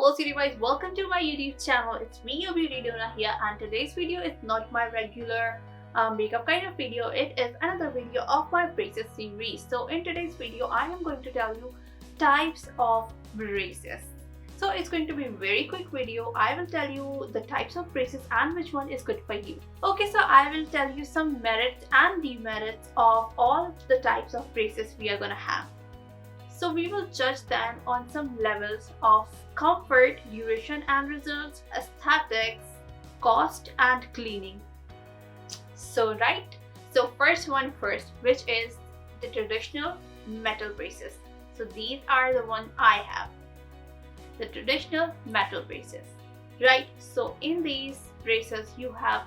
Hello city guys, welcome to my YouTube channel. It's me, your beauty Dona here, and today's video is not my regular makeup kind of video. It is another video of my braces series. So in today's video, I am going to tell you types of braces. So it's going to be a very quick video. I will tell you the types of braces and which one is good for you. Okay, so I will tell you some merits and demerits of all the types of braces we are gonna have. So we will judge them on some levels of comfort, duration and results, aesthetics, cost and cleaning. So first one first, which is the traditional metal braces. So these are the one I have. The traditional metal braces. Right, so in these braces you have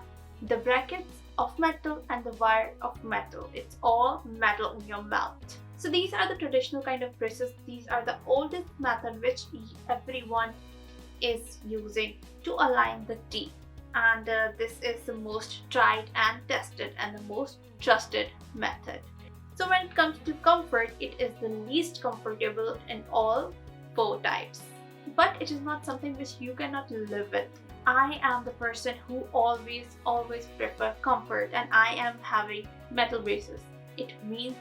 the brackets of metal and the wire of metal. It's all metal in your mouth. So these are the traditional kind of braces. These are the oldest method which everyone is using to align the teeth. And this is the most tried and tested and the most trusted method. So when it comes to comfort, it is the least comfortable in all four types. But it is not something which you cannot live with. I am the person who always prefer comfort, and I am having metal braces. It means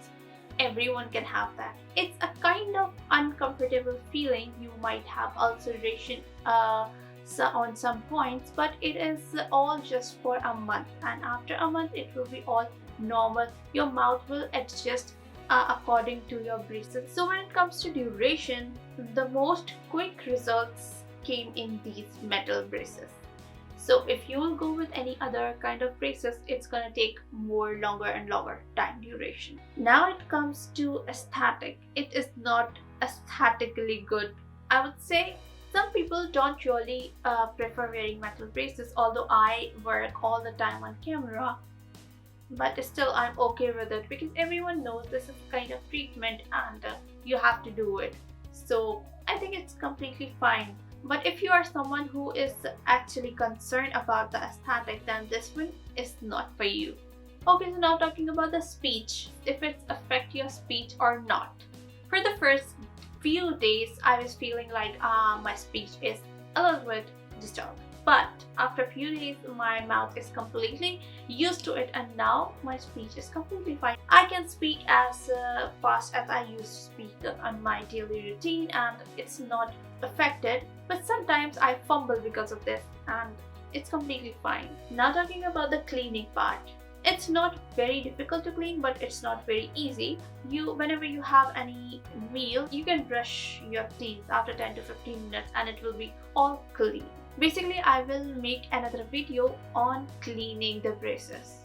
everyone can have that. It's a kind of uncomfortable feeling. You might have ulceration on some points, but it is all just for a month, and after a month it will be all normal. Your mouth will adjust according to your braces. So when it comes to duration, the most quick results came in these metal braces. So if you will go with any other kind of braces, it's gonna take longer and longer time duration. Now it comes to aesthetic. It is not aesthetically good. I would say some people don't really prefer wearing metal braces, although I work all the time on camera. But still I'm okay with it because everyone knows this is kind of treatment and you have to do it. So I think it's completely fine. But if you are someone who is actually concerned about the aesthetic, then this one is not for you. Okay, so now talking about the speech, if it affects your speech or not. For the first few days, I was feeling like my speech is a little bit disturbed. But after a few days, my mouth is completely used to it, and now my speech is completely fine. I can speak as fast as I used to speak on my daily routine, and it's not affected. But sometimes I fumble because of this, and it's completely fine. Now talking about the cleaning part. It's not very difficult to clean, but it's not very easy. Whenever you have any meal, you can brush your teeth after 10 to 15 minutes and it will be all clean. Basically, I will make another video on cleaning the braces.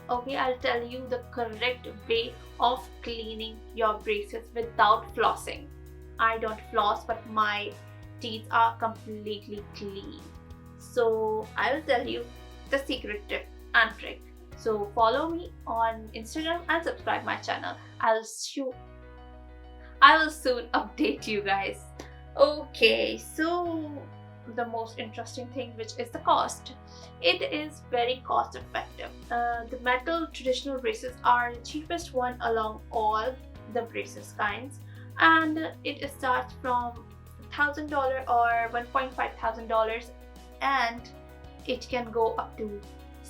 Okay, I'll tell you the correct way of cleaning your braces without flossing. I don't floss, but my teeth are completely clean. So I will tell you the secret tip and trick. So follow me on Instagram and subscribe my channel. I will soon update you guys. Okay, so the most interesting thing, which is the cost. It is very cost effective. The metal traditional braces are the cheapest one along all the braces kinds, and it starts from $1,000 or $1,500, and it can go up to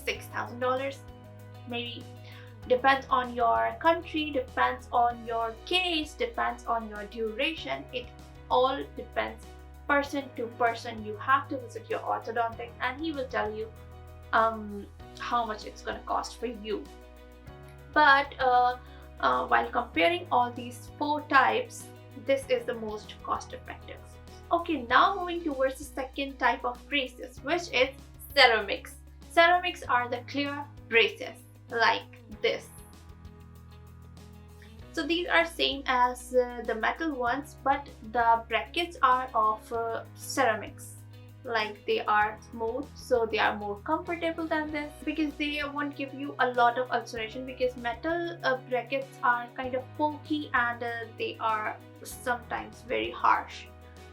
$6,000 maybe. Depends on your country, depends on your case, depends on your duration. It all depends person to person. You have to visit your orthodontic and he will tell you how much it's gonna cost for you. But while comparing all these four types, this is the most cost effective. Okay, now moving towards the second type of braces, which is ceramics. Ceramics are the clear braces like this. So these are same as the metal ones, but the brackets are of ceramics. Like they are smooth, so they are more comfortable than this because they won't give you a lot of ulceration, because metal brackets are kind of pokey and they are sometimes very harsh.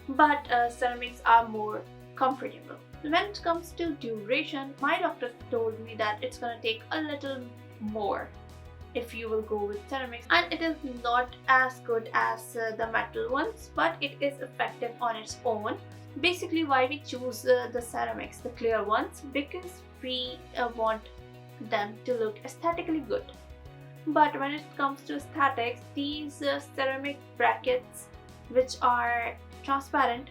But ceramics are more comfortable. When it comes to duration, my doctor told me that it's gonna take a little more if you will go with ceramics, and it is not as good as the metal ones, but it is effective on its own. Basically, why we choose the ceramics, the clear ones, because we want them to look aesthetically good. But when it comes to aesthetics, these ceramic brackets, which are transparent,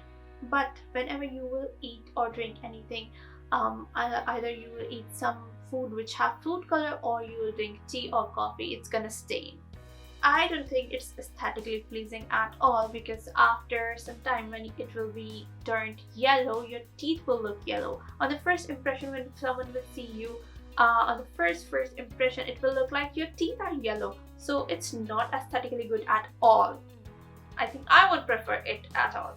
but whenever you will eat or drink anything, either you will eat some food which have food color or you will drink tea or coffee, it's gonna stain. I don't think it's aesthetically pleasing at all, because after some time when it will be turned yellow, your teeth will look yellow. On the first impression, when someone will see you, on the first impression, it will look like your teeth are yellow. So it's not aesthetically good at all. I think I would prefer it at all.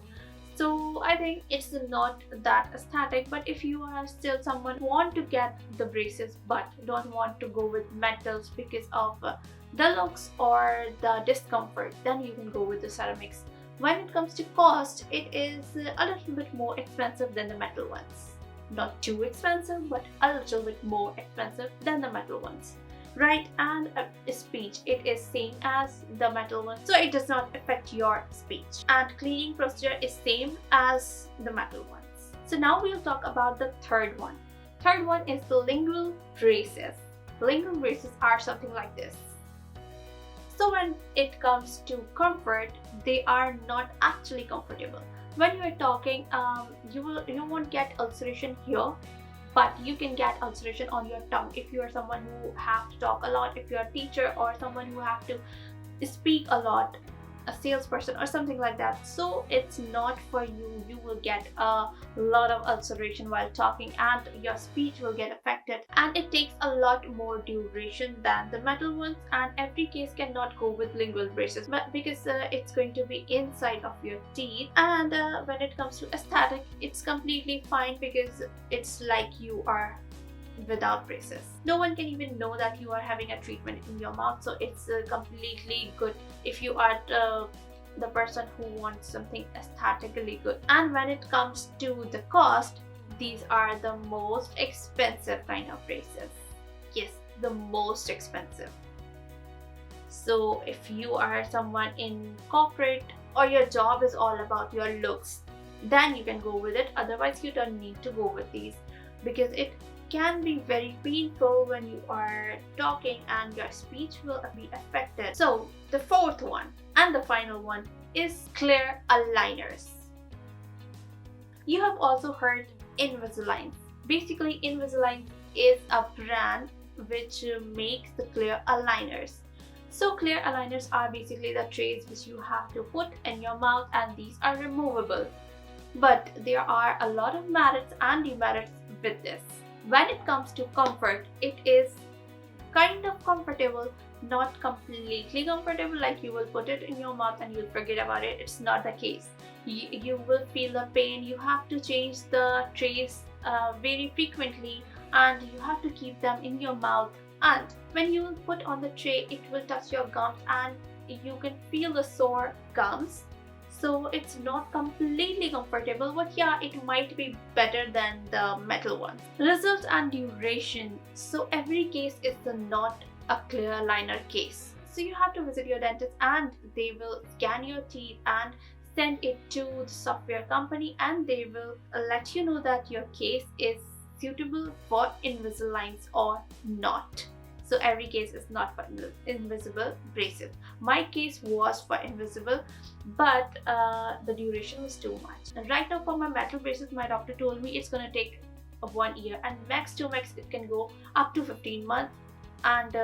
So I think it's not that aesthetic, but if you are still someone who want to get the braces but don't want to go with metals because of the looks or the discomfort, then you can go with the ceramics. When it comes to cost, it is a little bit more expensive than the metal ones. Not too expensive, but a little bit more expensive than the metal ones. Right, and speech, it is same as the metal one, so it does not affect your speech, and cleaning procedure is same as the metal ones. So now we'll talk about the third one. Third one is the lingual braces. Lingual braces are something like this. So when it comes to comfort, they are not actually comfortable. When you are talking, you won't get ulceration here, but you can get ulceration on your tongue if you are someone who have to talk a lot, if you're a teacher or someone who have to speak a lot, a salesperson or something like that. So it's not for you. You will get a lot of ulceration while talking and your speech will get affected, and it takes a lot more duration than the metal ones, and every case cannot go with lingual braces, but because it's going to be inside of your teeth. And when it comes to aesthetic, it's completely fine because it's like you are without braces. No one can even know that you are having a treatment in your mouth, so it's completely good if you are the person who wants something aesthetically good. And when it comes to the cost, these are the most expensive kind of braces. Yes, the most expensive. So if you are someone in corporate or your job is all about your looks, then you can go with it. Otherwise, you don't need to go with these, because it can be very painful when you are talking and your speech will be affected. So the fourth one and the final one is clear aligners. You have also heard Invisalign. Basically, Invisalign is a brand which makes the clear aligners. So clear aligners are basically the trays which you have to put in your mouth, and these are removable. But there are a lot of merits and demerits with this. When it comes to comfort, it is kind of comfortable, not completely comfortable like you will put it in your mouth and you'll forget about it. It's not the case. You will feel the pain. You have to change the trays very frequently, and you have to keep them in your mouth. And when you put on the tray, it will touch your gums and you can feel the sore gums. So it's not completely comfortable, but yeah, it might be better than the metal ones. Results and duration. So every case is not a clear aligner case. So you have to visit your dentist and they will scan your teeth and send it to the software company, and they will let you know that your case is suitable for Invisaligns or not. So every case is not for invisible braces. My case was for invisible, but the duration was too much. And right now for my metal braces, my doctor told me it's gonna take 1 year, and max to max it can go up to 15 months, and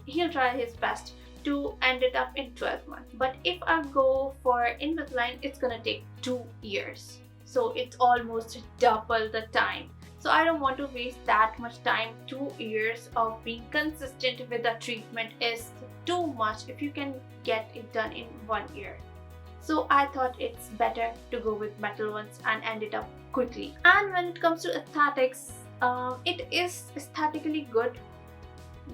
he'll try his best to end it up in 12 months. But if I go for Invisalign, it's gonna take 2 years. So it's almost double the time. So I don't want to waste that much time. 2 years of being consistent with the treatment is too much if you can get it done in 1 year. So I thought it's better to go with metal ones and end it up quickly. And when it comes to aesthetics, it is aesthetically good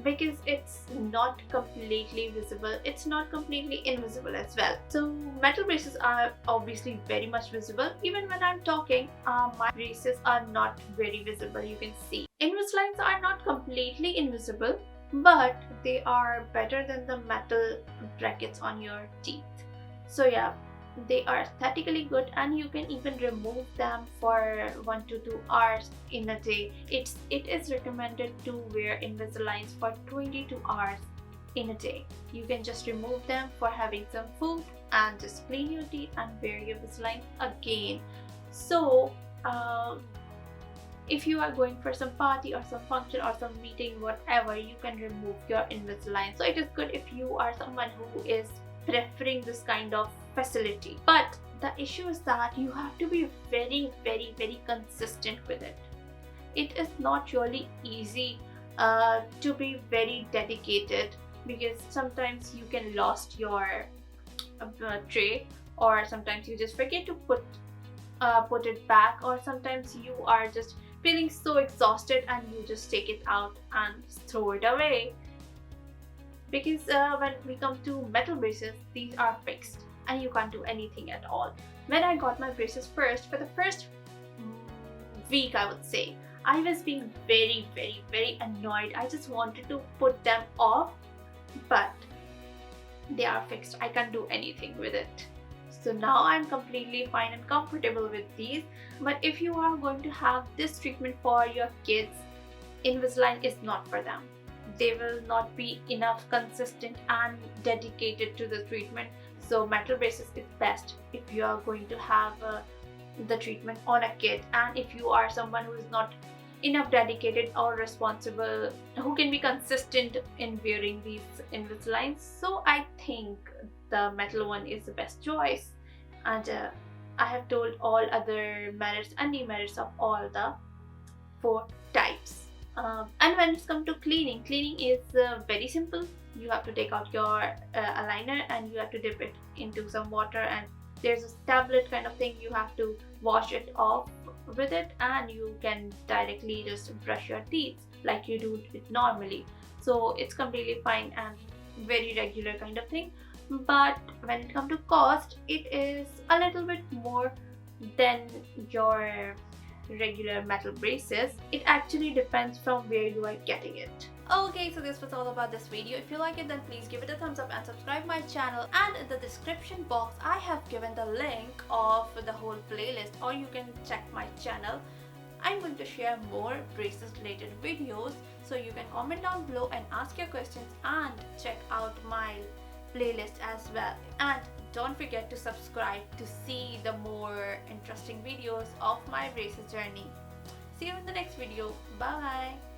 because it's not completely visible. It's not completely invisible as well. So metal braces are obviously very much visible. Even when I'm talking, my braces are not very visible, you can see. Invisaligns are not completely invisible, but they are better than the metal brackets on your teeth. So yeah, They are aesthetically good, and you can even remove them for 1 to 2 hours in a day. It is recommended to wear Invisaligns for 22 hours in a day. You can just remove them for having some food and just clean your teeth and wear your Invisalign again. So if you are going for some party or some function or some meeting, whatever, you can remove your Invisalign. So it is good if you are someone who is preferring this kind of facility. But the issue is that you have to be very consistent with it. It is not really easy to be very dedicated, because sometimes you can lost your tray, or sometimes you just forget to put it back, or sometimes you are just feeling so exhausted and you just take it out and throw it away. Because when we come to metal braces, these are fixed and you can't do anything at all. When I got my braces first, for the first week, I would say, I was being very annoyed. I just wanted to put them off, but they are fixed. I can't do anything with it. So now I'm completely fine and comfortable with these. But if you are going to have this treatment for your kids, Invisalign is not for them. They will not be enough consistent and dedicated to the treatment. So metal braces is best if you are going to have the treatment on a kid, and if you are someone who is not enough dedicated or responsible, who can be consistent in wearing these Invisaligns. So I think the metal one is the best choice. And I have told all other merits and demerits of all the 4 types. And when it's come to cleaning is very simple. You have to take out your aligner and you have to dip it into some water, and there's a tablet kind of thing. You have to wash it off with it, and you can directly just brush your teeth like you do it normally. So it's completely fine and very regular kind of thing. But when it comes to cost, it is a little bit more than your regular metal braces. It actually depends from where you are getting it. Okay, so this was all about this video. If you like it, then please give it a thumbs up and subscribe my channel. And in the description box, I have given the link of the whole playlist, or you can check my channel. I'm going to share more braces related videos, so you can comment down below and ask your questions and check out my playlist as well. And don't forget to subscribe to see the more interesting videos of my braces journey. See you in the next video. Bye.